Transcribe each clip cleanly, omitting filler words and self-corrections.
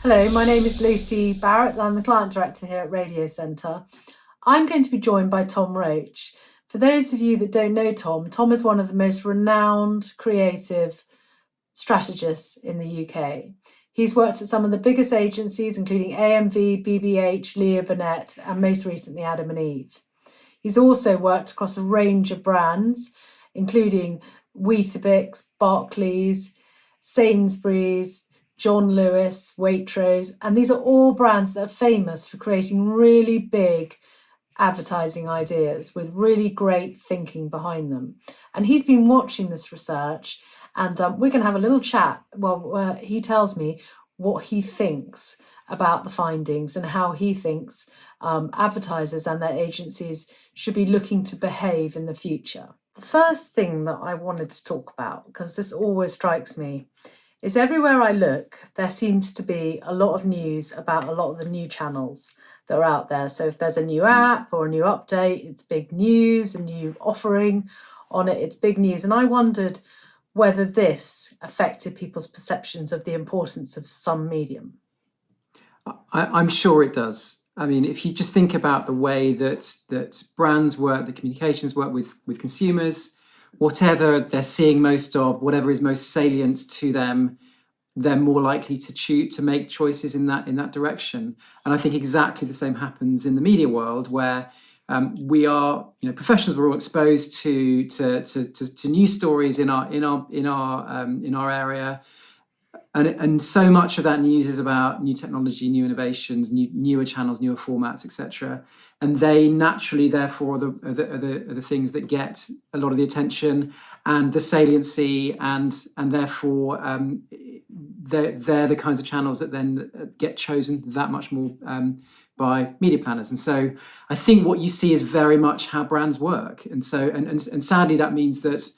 Hello, my name is Lucy Barrett. I'm the client director here at Radiocentre. I'm going to be joined by Tom Roach. For those of you that don't know Tom, Tom is one of the most renowned creative strategists in the UK. He's worked at some of the biggest agencies, including AMV, BBH, Leo Burnett, and most recently Adam and Eve. He's also worked across a range of brands, including Weetabix, Barclays, Sainsbury's, John Lewis, Waitrose, and these are all brands that are famous for creating really big advertising ideas with really great thinking behind them. And he's been watching this research, and we're going to have a little chat while he tells me what he thinks about the findings and how he thinks advertisers and their agencies should be looking to behave in the future. The first thing that I wanted to talk about, because this always strikes me, is everywhere I look, there seems to be a lot of news about a lot of the new channels that are out there. So if there's a new app or a new update, it's big news, a new offering on it, it's big news. And I wondered whether this affected people's perceptions of the importance of some medium. I'm sure it does. I mean, if you just think about the way that brands work, the communications work with consumers, whatever they're seeing most of, whatever is most salient to them, they're more likely to make choices in that direction. And I think exactly the same happens in the media world, where we are, professionals. We're all exposed to news stories in our area. And so much of that news is about new technology, new innovations, newer channels, newer formats, etc. And they naturally, therefore, are the things that get a lot of the attention and the saliency, and therefore they're the kinds of channels that then get chosen that much more by media planners. And so I think what you see is very much how brands work. And so and sadly that means that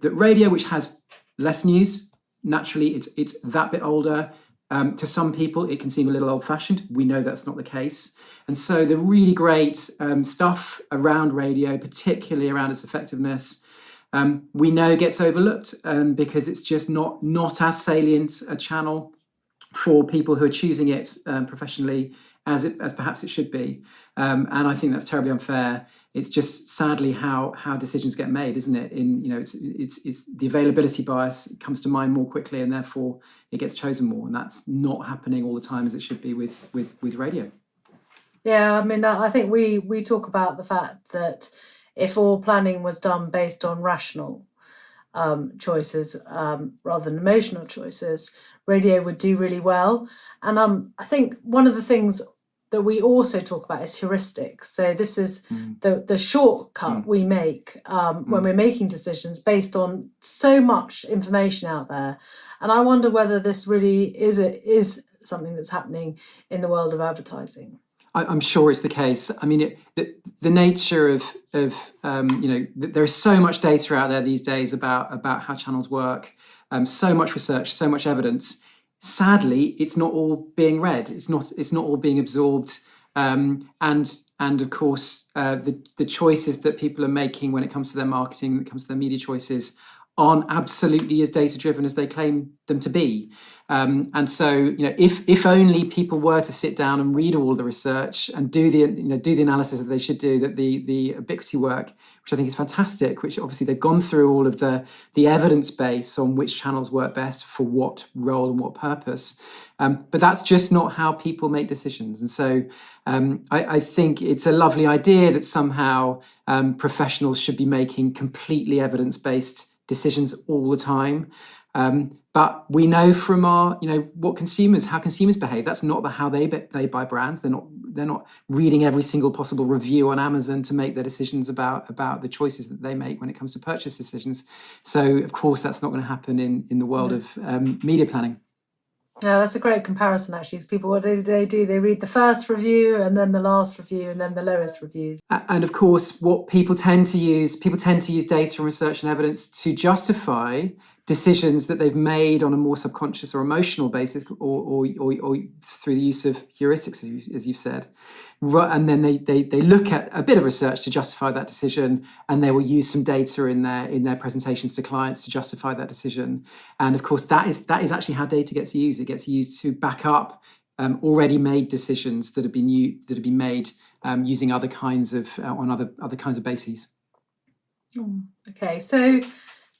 radio, which has less news, naturally, it's that bit older. To some people, it can seem a little old-fashioned. We know that's not the case. And so the really great stuff around radio, particularly around its effectiveness, we know gets overlooked because it's just not as salient a channel for people who are choosing it professionally as perhaps it should be. And I think that's terribly unfair. It's just sadly how decisions get made, isn't it? It's the availability bias comes to mind more quickly, and therefore it gets chosen more. And that's not happening all the time as it should be with radio. Yeah, I mean, I think we talk about the fact that if all planning was done based on rational choices rather than emotional choices, radio would do really well. And I think one of the things that we also talk about is heuristics. So this is the shortcut we make when we're making decisions based on so much information out there. And I wonder whether this really is something that's happening in the world of advertising. I'm sure it's the case. I mean, the nature of there is so much data out there these days about how channels work, so much research, so much evidence. Sadly, it's not all being read. It's not all being absorbed. And of course, the choices that people are making when it comes to their marketing, when it comes to their media choices, aren't absolutely as data driven as they claim them to be. And so, if only people were to sit down and read all the research and do the analysis that they should do, that the ubiquity work, which I think is fantastic, which obviously they've gone through all of the evidence base on which channels work best for what role and what purpose. But that's just not how people make decisions. And so I think it's a lovely idea that somehow professionals should be making completely evidence-based decisions all the time. But we know from our, how consumers behave. That's not how they buy brands. They're not reading every single possible review on Amazon to make their decisions about the choices that they make when it comes to purchase decisions. So of course that's not going to happen in the world of media planning. Yeah, that's a great comparison, actually, because people, what do? They read the first review and then the last review and then the lowest reviews. And of course, what people tend to use data and research and evidence to justify decisions that they've made on a more subconscious or emotional basis, or through the use of heuristics, as you've said. And then they look at a bit of research to justify that decision, and they will use some data in their presentations to clients to justify that decision. And of course, that is actually how data gets used. It gets used to back up already made decisions that have been made using other kinds of on other kinds of bases. Okay, so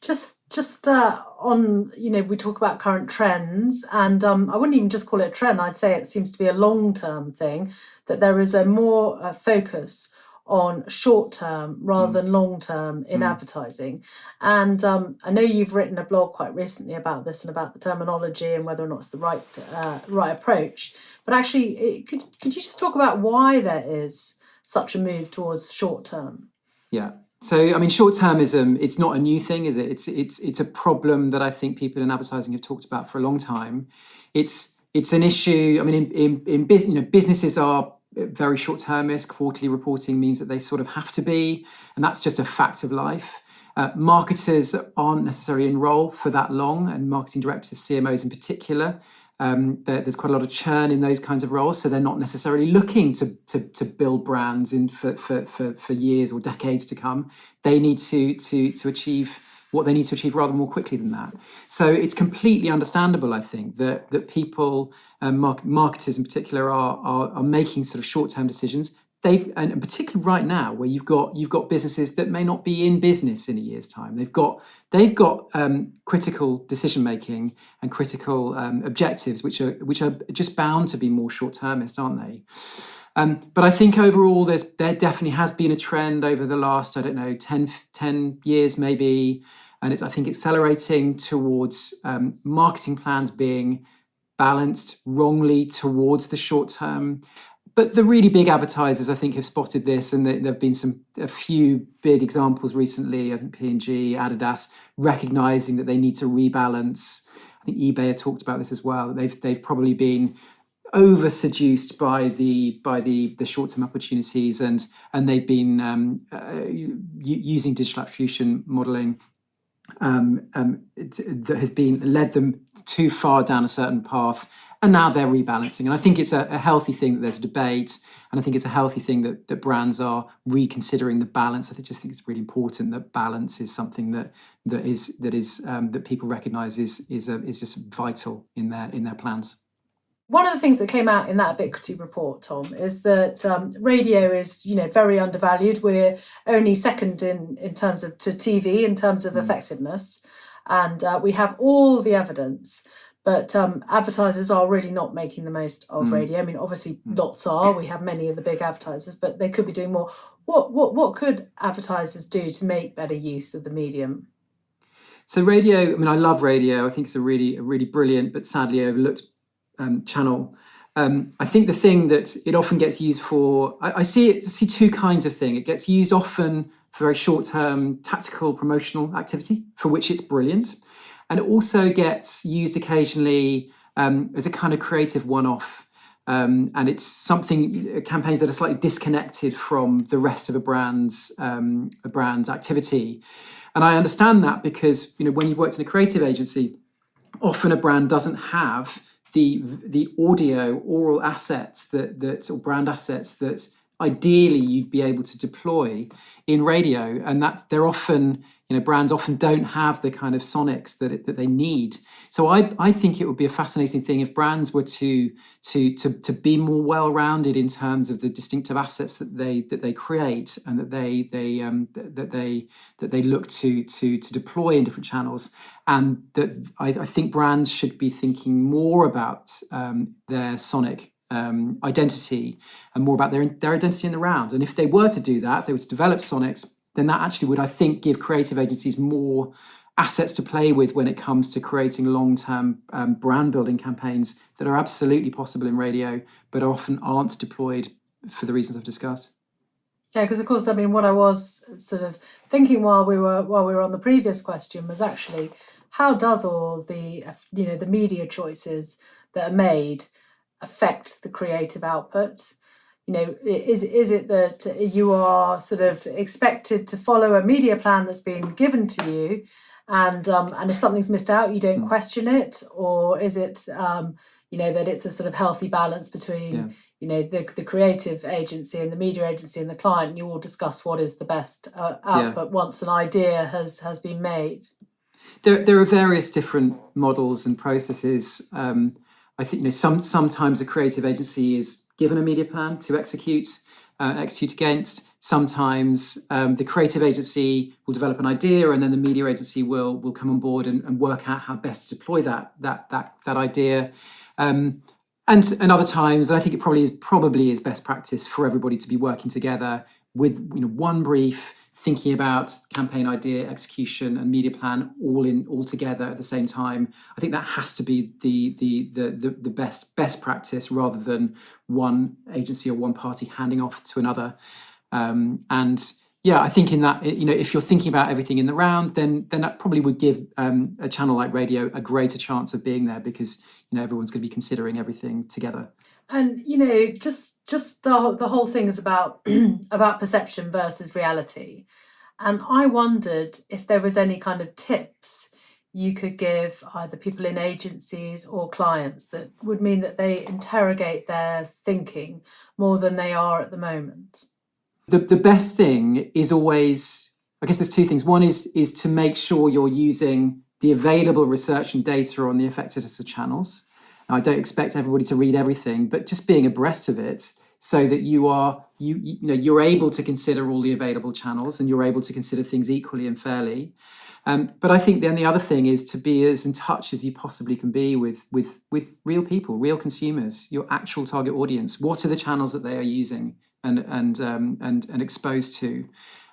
just on, we talk about current trends, and I wouldn't even just call it a trend. I'd say it seems to be a long-term thing, that there is a more focus on short-term rather than long-term in advertising. And I know you've written a blog quite recently about this and about the terminology and whether or not it's the right approach. But actually, could you just talk about why there is such a move towards short-term? Yeah. So, I mean, short-termism, it's not a new thing, is it? It's a problem that I think people in advertising have talked about for a long time. It's an issue. I mean, in business, businesses are very short-termist. Quarterly reporting means that they sort of have to be, and that's just a fact of life. Marketers aren't necessarily in role for that long, and marketing directors, CMOs in particular. There's quite a lot of churn in those kinds of roles, so they're not necessarily looking to build brands for years or decades to come. They need to achieve what they need to achieve rather more quickly than that. So it's completely understandable, I think, that people, marketers in particular, are making sort of short-term decisions. And particularly right now, where you've got businesses that may not be in business in a year's time. They've got critical decision making and critical objectives, which are just bound to be more short-termist, aren't they? But I think overall, there definitely has been a trend over the last, 10 years maybe, and I think accelerating towards marketing plans being balanced wrongly towards the short term. But the really big advertisers, I think, have spotted this, and there have been a few big examples recently. I think P&G, Adidas, recognizing that they need to rebalance. I think eBay have talked about this as well. They've probably been over seduced by the short-term opportunities, and they've been using digital attribution modeling that has led them too far down a certain path. And now they're rebalancing. And I think it's a healthy thing that there's a debate. And I think it's a healthy thing that brands are reconsidering the balance. I just think it's really important that balance is something that people recognise is just vital in their plans. One of the things that came out in that Ubiquity report, Tom, is that radio is, very undervalued. We're only second in terms of to TV in terms of effectiveness, and we have all the evidence. But advertisers are really not making the most of radio. I mean, obviously, lots are. We have many of the big advertisers, but they could be doing more. What could advertisers do to make better use of the medium? So radio. I mean, I love radio. I think it's a really brilliant, but sadly overlooked channel. I think the thing that it often gets used for, I see two kinds of thing. It gets used often for very short-term tactical promotional activity, for which it's brilliant. And it also gets used occasionally as a kind of creative one-off. And it's campaigns that are slightly disconnected from the rest of a brand's activity. And I understand that because, when you've worked in a creative agency, often a brand doesn't have the oral assets or brand assets that ideally you'd be able to deploy in radio, and that they're often, brands often don't have the kind of sonics that they need. So I think it would be a fascinating thing if brands were to be more well-rounded in terms of the distinctive assets that they create and that they look to deploy in different channels. And that I think brands should be thinking more about their sonic identity and more about their identity in the round. And if they were to do that, if they were to develop sonics, then that actually would, I think, give creative agencies more assets to play with when it comes to creating long-term brand building campaigns that are absolutely possible in radio, but often aren't deployed for the reasons I've discussed. Yeah, because of course, I mean, what I was sort of thinking while we were on the previous question was actually, how does all the the media choices that are made affect the creative output? Is it that you are sort of expected to follow a media plan that's been given to you, and if something's missed out, you don't question it, or is it that it's a sort of healthy balance between the creative agency and the media agency and the client, and you all discuss what is the best output once an idea has been made? There are various different models and processes. I think sometimes a creative agency is given a media plan to execute against. Sometimes the creative agency will develop an idea, and then the media agency will come on board and work out how best to deploy that idea. And other times, I think it probably is best practice for everybody to be working together with one brief, thinking about campaign idea, execution, and media plan all together at the same time. I think that has to be the best practice, rather than one agency or one party handing off to another. I think in that, if you're thinking about everything in the round, then that probably would give a channel like radio a greater chance of being there, because everyone's going to be considering everything together. And just the whole thing is about about perception versus reality. And I wondered if there was any kind of tips you could give either people in agencies or clients that would mean that they interrogate their thinking more than they are at the moment. The best thing is always, I guess there's two things. One is to make sure you're using the available research and data on the effectiveness of channels. Now, I don't expect everybody to read everything, but just being abreast of it, so that you're able to consider all the available channels, and you're able to consider things equally and fairly. But I think then the other thing is to be as in touch as you possibly can be with real people, real consumers, your actual target audience. What are the channels that they are using and exposed to?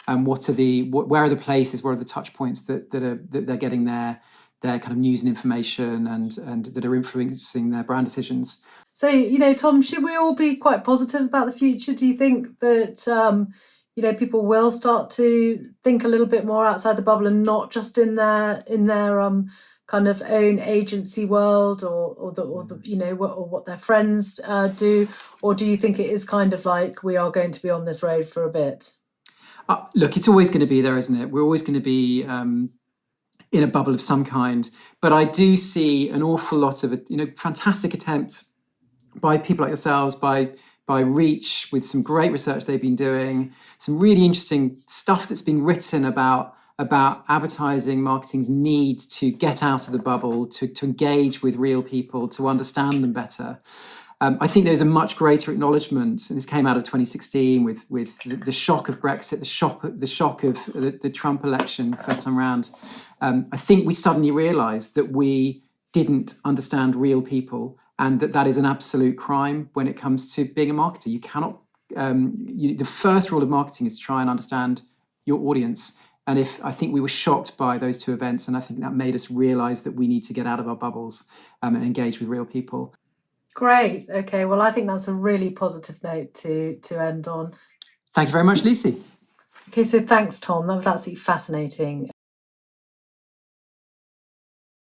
Where are the places, where are the touch points that they're getting their kind of news and information, and that are influencing their brand decisions. So, Tom, should we all be quite positive about the future? Do you think that, people will start to think a little bit more outside the bubble, and not just in their kind of own agency world, or what their friends do? Or do you think it is kind of like we are going to be on this road for a bit? Look, it's always going to be there, isn't it? We're always going to be in a bubble of some kind. But I do see an awful lot of fantastic attempts by people like yourselves, by Reach, with some great research they've been doing, some really interesting stuff that's been written about advertising marketing's need to get out of the bubble, to engage with real people, to understand them better. I think there's a much greater acknowledgement, and this came out of 2016 with the shock of Brexit, the shock of the Trump election first time round. I think we suddenly realised that we didn't understand real people, and that is an absolute crime when it comes to being a marketer. You cannot. The first rule of marketing is to try and understand your audience. And I think we were shocked by those two events, and I think that made us realise that we need to get out of our bubbles and engage with real people. Great. Okay. Well, I think that's a really positive note to end on. Thank you very much, Lucy. Okay. So thanks, Tom. That was absolutely fascinating.